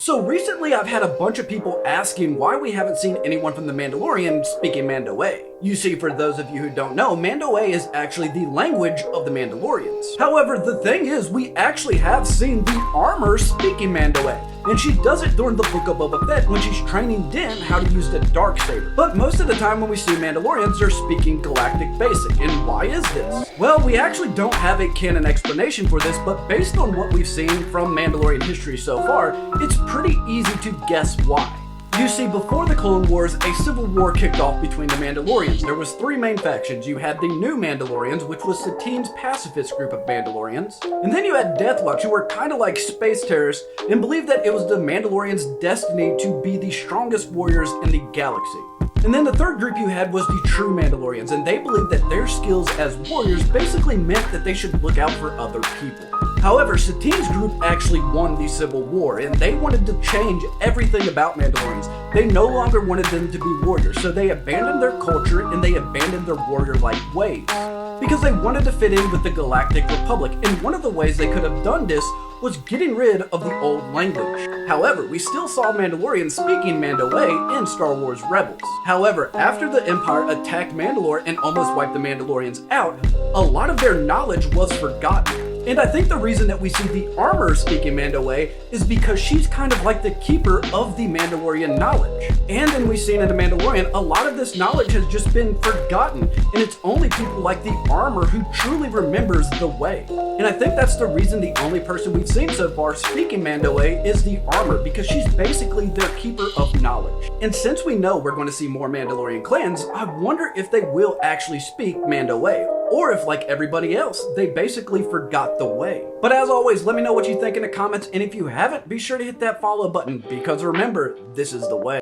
So recently I've had a bunch of people asking why we haven't seen anyone from The Mandalorian speaking Mando'a. You see, for those of you who don't know, Mando'a is actually the language of the Mandalorians. However, the thing is, we actually have seen the armor speaking Mando'a, and she does it during the Book of Boba Fett when she's training Din how to use the Darksaber. But most of the time when we see Mandalorians, they're speaking Galactic Basic, and why is this? Well, we actually don't have a canon explanation for this, but based on what we've seen from Mandalorian history so far, it's pretty easy to guess why. You see, before the Clone Wars, a civil war kicked off between the Mandalorians. There was three main factions. You had the New Mandalorians, which was Satine's pacifist group of Mandalorians. And then you had Death Watch, who were kind of like space terrorists and believed that it was the Mandalorians' destiny to be the strongest warriors in the galaxy. And then the third group you had was the True Mandalorians, and they believed that their skills as warriors basically meant that they should look out for other people. However, Satine's group actually won the Civil War, and they wanted to change everything about Mandalorians. They no longer wanted them to be warriors, so they abandoned their culture and they abandoned their warrior-like ways, because they wanted to fit in with the Galactic Republic, and one of the ways they could have done this was getting rid of the old language. However, we still saw Mandalorians speaking Mando'a in Star Wars Rebels. However, after the Empire attacked Mandalore and almost wiped the Mandalorians out, a lot of their knowledge was forgotten. And I think the reason that we see the armor speaking Mando'a is because she's kind of like the keeper of the Mandalorian knowledge. And then we've seen in The Mandalorian, a lot of this knowledge has just been forgotten, and it's only people like the armor who truly remembers the way. And I think that's the reason the only person we've seen so far speaking Mando'a is the armor, because she's basically their keeper of knowledge. And since we know we're going to see more Mandalorian clans, I wonder if they will actually speak Mando'a, or if, like everybody else, they basically forgot the way. But as always, let me know what you think in the comments, and if you haven't, be sure to hit that follow button, because remember, this is the way.